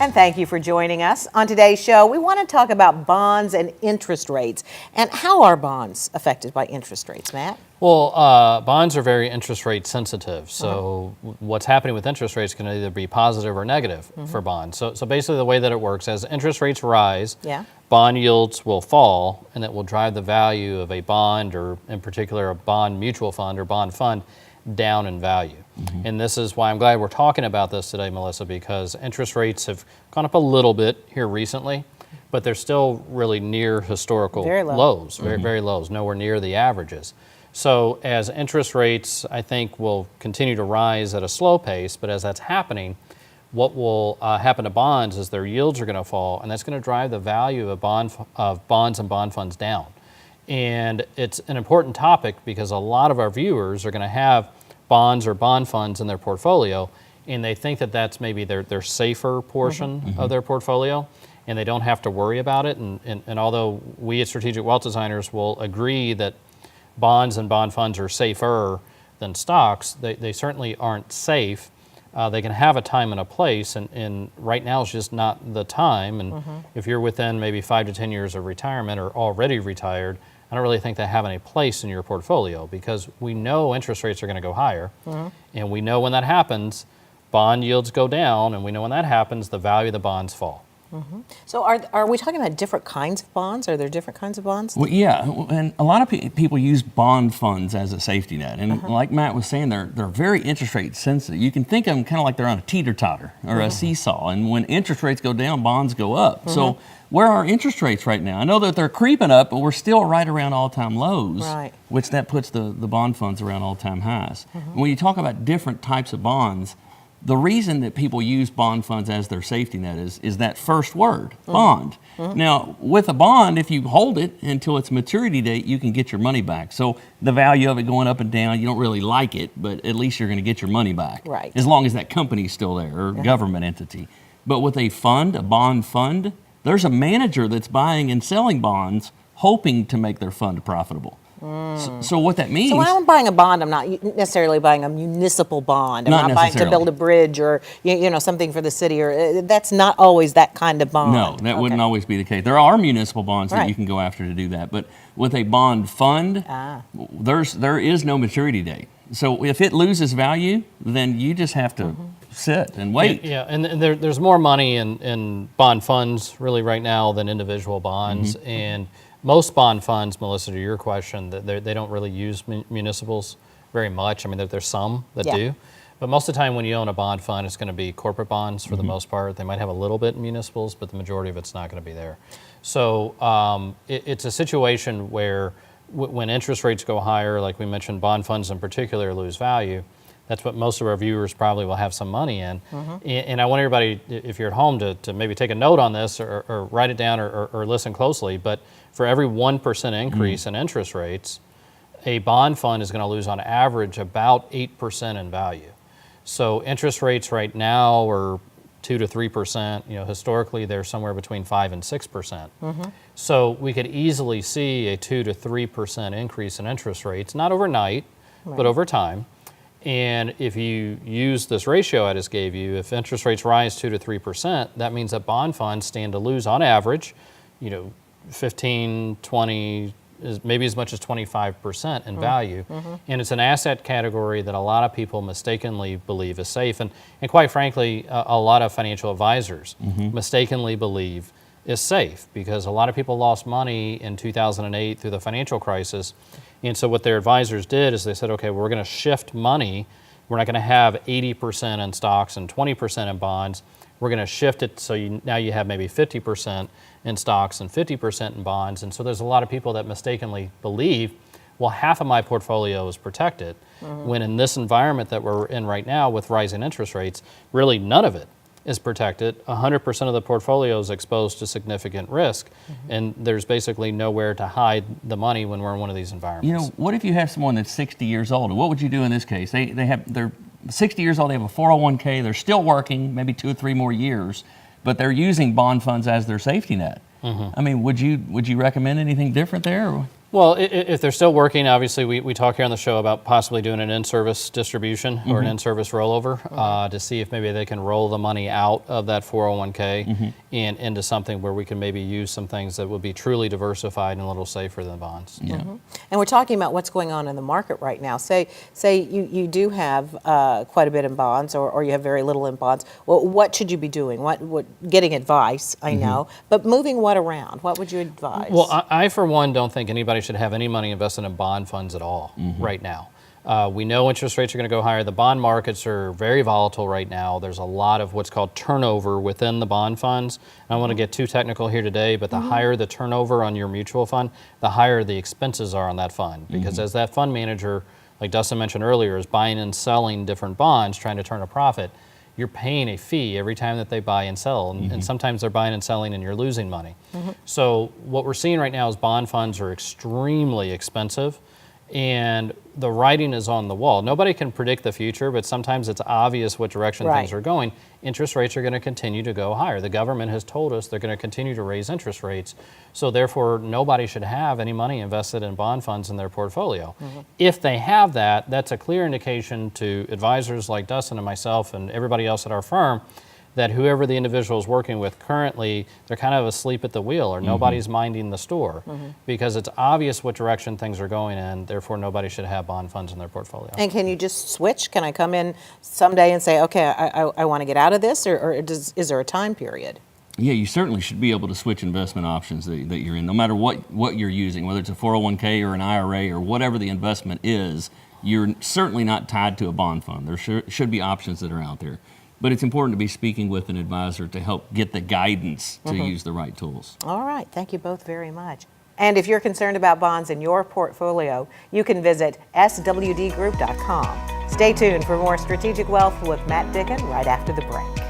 And thank you for joining us. On today's show, we want to talk about bonds and interest rates. And how are bonds affected by interest rates, Matt? Well, bonds are very interest rate sensitive. So what's happening with interest rates can either be positive or negative for bonds. So basically the way that it works, as interest rates rise, bond yields will fall, and it will drive the value of a bond, or in particular a bond mutual fund or bond fund, down in value. And this is why I'm glad we're talking about this today, Melissa, because interest rates have gone up a little bit here recently, but they're still really near historical lows, very lows, nowhere near the averages. So as interest rates, I think, will continue to rise at a slow pace, but as that's happening, what will happen to bonds is their yields are going to fall, and that's going to drive the value of bonds and bond funds down. And it's an important topic because a lot of our viewers are going to have bonds or bond funds in their portfolio, and they think that that's maybe their safer portion of their portfolio, and they don't have to worry about it. And although we at Strategic Wealth Designers will agree that bonds and bond funds are safer than stocks, they certainly aren't safe. They can have a time and a place, and right now is just not the time. And if you're within maybe 5 to 10 years of retirement or already retired, I don't really think they have any place in your portfolio, because we know interest rates are going to go higher, and we know when that happens, bond yields go down, and we know when that happens, the value of the bonds fall. So are we talking about different kinds of bonds? Are there different kinds of bonds? Well, yeah, and a lot of people use bond funds as a safety net. And like Matt was saying, they're very interest rate sensitive. You can think of them kind of like they're on a teeter-totter or a seesaw. And when interest rates go down, bonds go up. So where are interest rates right now? I know that they're creeping up, but we're still right around all-time lows, which that puts the bond funds around all-time highs. And when you talk about different types of bonds, the reason that people use bond funds as their safety net is that first word, bond. Now, with a bond, if you hold it until its maturity date, you can get your money back. So the value of it going up and down, you don't really like it, but at least you're going to get your money back. As long as that company's still there, or government entity. But with a fund, a bond fund, there's a manager that's buying and selling bonds, hoping to make their fund profitable. So what that means... So when I'm buying a bond, I'm not necessarily buying a municipal bond. I'm not buying to build a bridge or something for the city. Or that's not always that kind of bond. No, that wouldn't always be the case. There are municipal bonds that you can go after to do that. But with a bond fund, there is no maturity date. So if it loses value, then you just have to sit and wait. Yeah, and there's more money in bond funds really right now than individual bonds. And most bond funds, Melissa, to your question, they don't really use municipals very much. I mean, there's some that do. But most of the time when you own a bond fund, it's going to be corporate bonds for the most part. They might have a little bit in municipals, but the majority of it's not going to be there. So it's a situation where when interest rates go higher, like we mentioned, bond funds in particular lose value. That's what most of our viewers probably will have some money in. And I want everybody, if you're at home, to maybe take a note on this or write it down or listen closely. But for every 1% increase in interest rates, a bond fund is going to lose on average about 8% in value. So interest rates right now are 2 to 3%. Historically they're somewhere between 5 and 6%. So we could easily see a 2 to 3% increase in interest rates, not overnight, but over time. And if you use this ratio I just gave you, if interest rates rise 2 to 3%, that means that bond funds stand to lose on average, 15, 20, maybe as much as 25% in value. And it's an asset category that a lot of people mistakenly believe is safe. And quite frankly, a lot of financial advisors mistakenly believe is safe, because a lot of people lost money in 2008 through the financial crisis. And so what their advisors did is they said, okay, we're going to shift money. We're not going to have 80% in stocks and 20% in bonds. We're going to shift it so now you have maybe 50% in stocks and 50% in bonds. And so there's a lot of people that mistakenly believe, well, half of my portfolio is protected, when in this environment that we're in right now with rising interest rates, really none of it is protected. 100% of the portfolio is exposed to significant risk, and there's basically nowhere to hide the money when we're in one of these environments. What if you have someone that's 60 years old? What would you do in this case? They're 60 years old, they have a 401k, they're still working, maybe 2 or 3 more years, but they're using bond funds as their safety net. I mean, would you recommend anything different there? Well, if they're still working, obviously we talk here on the show about possibly doing an in-service distribution or an in-service rollover to see if maybe they can roll the money out of that 401k and into something where we can maybe use some things that would be truly diversified and a little safer than bonds. Yeah. And we're talking about what's going on in the market right now. Say you do have quite a bit in bonds, or you have very little in bonds. Well, what should you be doing? What getting advice, I know, but moving what around? What would you advise? Well, I for one don't think anybody should have any money invested in bond funds at all right now. We know interest rates are going to go higher. The bond markets are very volatile right now. There's a lot of what's called turnover within the bond funds. I don't want to get too technical here today, but the higher the turnover on your mutual fund, the higher the expenses are on that fund. Because as that fund manager, like Dustin mentioned earlier, is buying and selling different bonds, trying to turn a profit, you're paying a fee every time that they buy and sell. And sometimes they're buying and selling and you're losing money. So what we're seeing right now is bond funds are extremely expensive. And the writing is on the wall. Nobody can predict the future, but sometimes it's obvious what direction things are going. Interest rates are going to continue to go higher. The government has told us they're going to continue to raise interest rates. So therefore, nobody should have any money invested in bond funds in their portfolio. If they have that, that's a clear indication to advisors like Dustin and myself and everybody else at our firm that whoever the individual is working with currently, they're kind of asleep at the wheel, or nobody's minding the store, because it's obvious what direction things are going in, therefore nobody should have bond funds in their portfolio. And can you just switch? Can I come in someday and say, okay, I want to get out of this, or is there a time period? Yeah, you certainly should be able to switch investment options that you're in, no matter what you're using, whether it's a 401k or an IRA or whatever the investment is. You're certainly not tied to a bond fund. There should be options that are out there. But it's important to be speaking with an advisor to help get the guidance to use the right tools. All right. Thank you both very much. And if you're concerned about bonds in your portfolio, you can visit swdgroup.com. Stay tuned for more Strategic Wealth with Matt Dicken right after the break.